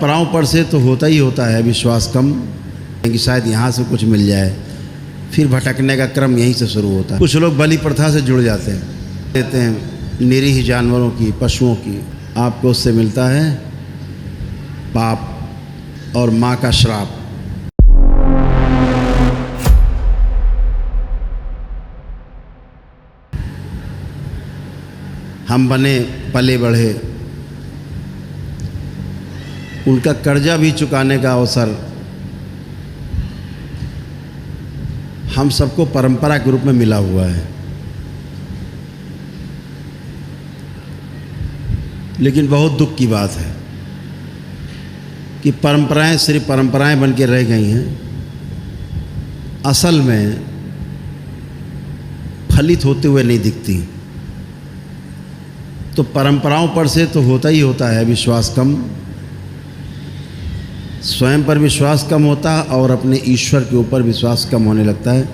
परंपराओं पर से तो होता ही होता है विश्वास कम, कि शायद यहाँ से कुछ मिल जाए, फिर भटकने का क्रम यहीं से शुरू होता है। कुछ लोग बलि प्रथा से जुड़ जाते हैं, देते हैं निरीह जानवरों की, पशुओं की, आपको उससे मिलता है पाप और माँ का श्राप। हम बने पले बढ़े, उनका कर्जा भी चुकाने का अवसर हम सबको परंपरा के रूप में मिला हुआ है। लेकिन बहुत दुख की बात है कि परंपराएं सिर्फ परंपराएं बन के रह गई हैं, असल में फलित होते हुए नहीं दिखती। तो परंपराओं पर से तो होता ही होता है विश्वास कम, स्वयं पर विश्वास कम होता है और अपने ईश्वर के ऊपर विश्वास कम होने लगता है।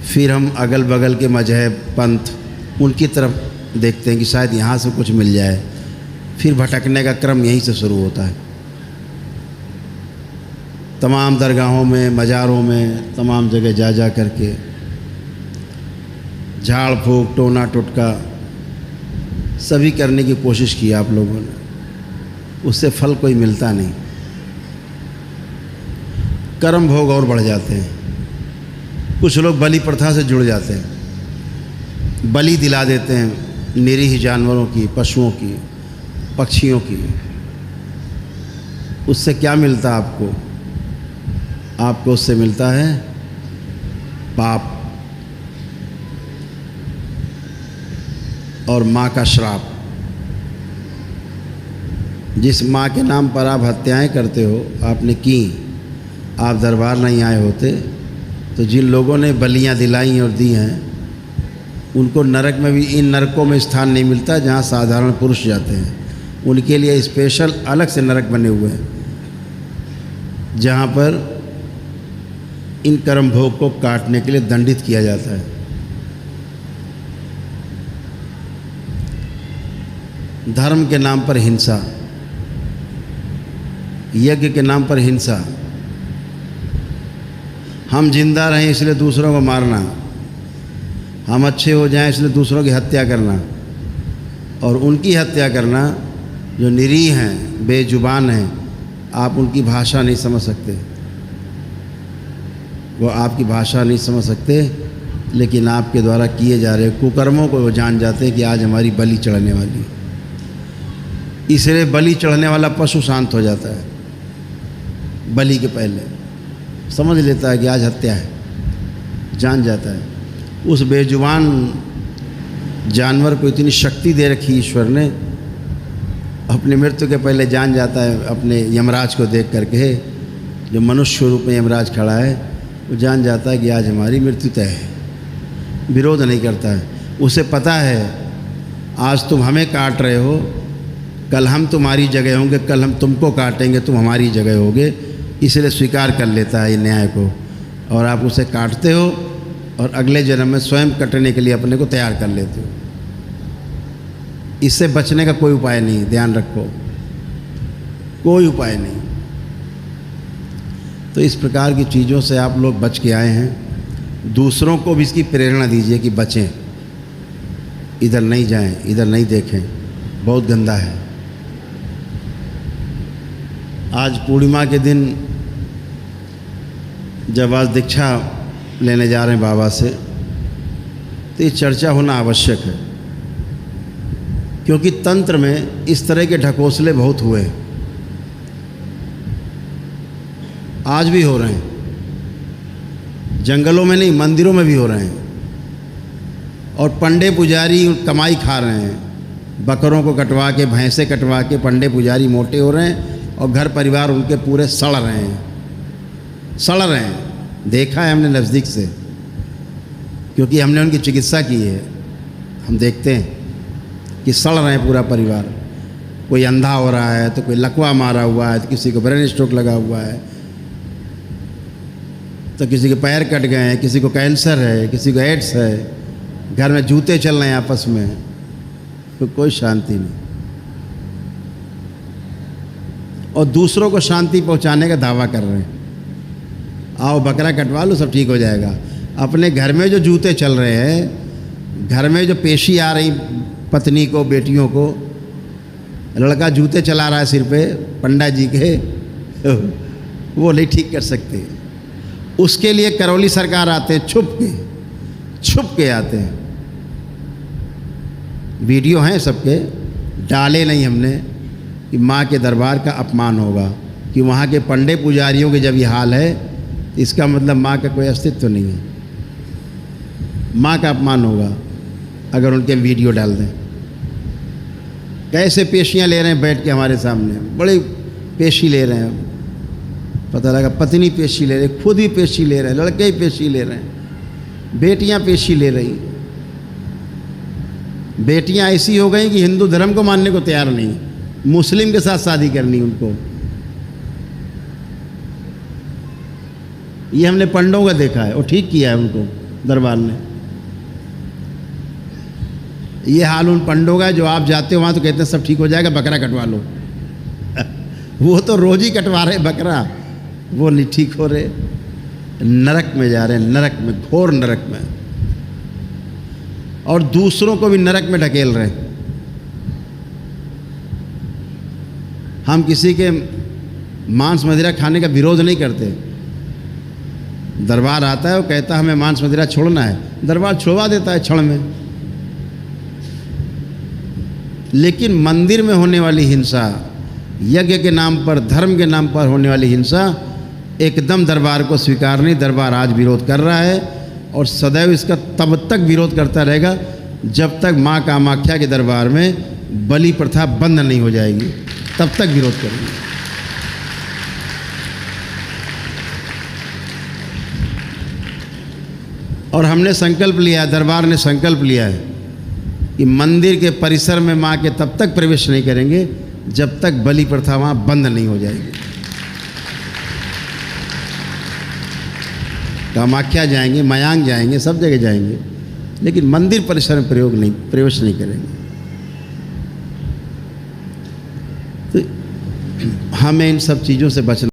फिर हम अगल बगल के मजहब, पंथ, उनकी तरफ देखते हैं कि शायद यहाँ से कुछ मिल जाए, फिर भटकने का क्रम यहीं से शुरू होता है। तमाम दरगाहों में, मज़ारों में, तमाम जगह जा जा करके झाड़ फूक, टोना टुटका सभी करने की कोशिश की आप लोगों ने, उससे फल कोई मिलता नहीं, कर्म भोग और बढ़ जाते हैं। कुछ लोग बलि प्रथा से जुड़ जाते हैं, बलि दिला देते हैं निरीह जानवरों की, पशुओं की, पक्षियों की। उससे क्या मिलता आपको? आपको उससे मिलता है पाप और माँ का श्राप। जिस माँ के नाम पर आप हत्याएं करते हो, आपने की, आप दरबार नहीं आए होते तो जिन लोगों ने बलियां दिलाई और दी हैं उनको नरक में भी, इन नरकों में स्थान नहीं मिलता जहाँ साधारण पुरुष जाते हैं। उनके लिए स्पेशल अलग से नरक बने हुए हैं जहाँ पर इन कर्म भोग को काटने के लिए दंडित किया जाता है। धर्म के नाम पर हिंसा, यज्ञ के नाम पर हिंसा, हम जिंदा रहें इसलिए दूसरों को मारना, हम अच्छे हो जाएं इसलिए दूसरों की हत्या करना, और उनकी हत्या करना जो निरीह हैं, बेजुबान हैं, आप उनकी भाषा नहीं समझ सकते, वो आपकी भाषा नहीं समझ सकते, लेकिन आपके द्वारा किए जा रहे कुकर्मों को वो जान जाते हैं कि आज हमारी बलि चढ़ने वाली। इसलिए बलि चढ़ने वाला पशु शांत हो जाता है, बलि के पहले समझ लेता है कि आज हत्या है, जान जाता है। उस बेजुबान जानवर को इतनी शक्ति दे रखी ईश्वर ने, अपनी मृत्यु के पहले जान जाता है, अपने यमराज को देख करके, जो मनुष्य रूप में यमराज खड़ा है, वो जान जाता है कि आज हमारी मृत्यु तय है, विरोध नहीं करता है। उसे पता है आज तुम हमें काट रहे हो, कल हम तुम्हारी जगह होंगे, कल हम तुमको काटेंगे, तुम हमारी जगह होगे, इसलिए स्वीकार कर लेता है न्याय को, और आप उसे काटते हो और अगले जन्म में स्वयं कटने के लिए अपने को तैयार कर लेते हो। इससे बचने का कोई उपाय नहीं, ध्यान रखो, कोई उपाय नहीं। तो इस प्रकार की चीज़ों से आप लोग बच के आए हैं, दूसरों को भी इसकी प्रेरणा दीजिए कि बचें, इधर नहीं जाएं, इधर नहीं देखें, बहुत गंदा है। आज पूर्णिमा के दिन जब आज दीक्षा लेने जा रहे हैं बाबा से, तो ये चर्चा होना आवश्यक है, क्योंकि तंत्र में इस तरह के ढकोसले बहुत हुए, आज भी हो रहे हैं, जंगलों में नहीं, मंदिरों में भी हो रहे हैं, और पंडे पुजारी कमाई खा रहे हैं, बकरों को कटवा के, भैंसे कटवा के पंडे पुजारी मोटे हो रहे हैं, और घर परिवार उनके पूरे सड़ रहे हैं, सड़ रहे हैं। देखा है हमने नज़दीक से, क्योंकि हमने उनकी चिकित्सा की है, हम देखते हैं कि सड़ रहे हैं पूरा परिवार। कोई अंधा हो रहा है, तो कोई लकवा मारा हुआ है, तो किसी को ब्रेन स्ट्रोक लगा हुआ है, तो किसी के पैर कट गए हैं, किसी को कैंसर है, किसी को एड्स है, घर में जूते चल रहे हैं आपस में, तो कोई शांति नहीं। और दूसरों को शांति पहुंचाने का दावा कर रहे हैं। आओ बकरा कटवा लो, सब ठीक हो जाएगा। अपने घर में जो जूते चल रहे हैं, घर में जो पेशी आ रही पत्नी को, बेटियों को, लड़का जूते चला रहा है सिर पे पंडा जी के, वो नहीं ठीक कर सकते। उसके लिए करौली सरकार आते हैं, छुप के आते हैं। वीडियो हैं सबके, डाले नहीं हमने कि माँ के दरबार का अपमान होगा, कि वहाँ के पंडे पुजारियों के जब ये हाल है, इसका मतलब माँ का कोई अस्तित्व नहीं है। माँ का अपमान होगा अगर उनके वीडियो डाल दें। कैसे पेशियाँ ले रहे हैं बैठ के हमारे सामने, बड़ी पेशी ले रहे हैं। पता लगा पत्नी पेशी ले रही, खुद ही पेशी ले रहे हैं, लड़के ही पेशी ले रहे हैं, बेटियां पेशी ले रही। बेटियां ऐसी हो गई कि हिंदू धर्म को मानने को तैयार नहीं, मुस्लिम के साथ शादी करनी उनको। ये हमने पंडों का देखा है, और ठीक किया है उनको दरबार ने। ये हाल उन पंडों का जो आप जाते हो वहाँ तो कहते हैं सब ठीक हो जाएगा, बकरा कटवा लो। वो तो रोज ही कटवा रहे बकरा, वो नहीं ठीक हो रहे, नरक में जा रहे हैं, नरक में, घोर नरक में, और दूसरों को भी नरक में ढकेल रहे हैं। हम किसी के मांस मदिरा खाने का विरोध नहीं करते। दरबार आता है, वो कहता है हमें मांस मदिरा छोड़ना है, दरबार छुड़वा देता है क्षण में। लेकिन मंदिर में होने वाली हिंसा, यज्ञ के नाम पर, धर्म के नाम पर होने वाली हिंसा एकदम दरबार को स्वीकार नहीं। दरबार आज विरोध कर रहा है और सदैव इसका तब तक विरोध करता रहेगा जब तक माँ कामाख्या के दरबार में बलि प्रथा बंद नहीं हो जाएगी, तब तक विरोध करेंगे। और हमने संकल्प लिया है, दरबार ने संकल्प लिया है कि मंदिर के परिसर में माँ के तब तक प्रवेश नहीं करेंगे जब तक बलि प्रथा वहाँ बंद नहीं हो जाएगी। कामाख्या जाएंगे, मयांग जाएंगे, सब जगह जाएंगे, लेकिन मंदिर परिसर में प्रवेश नहीं करेंगे। तो हमें इन सब चीज़ों से बचना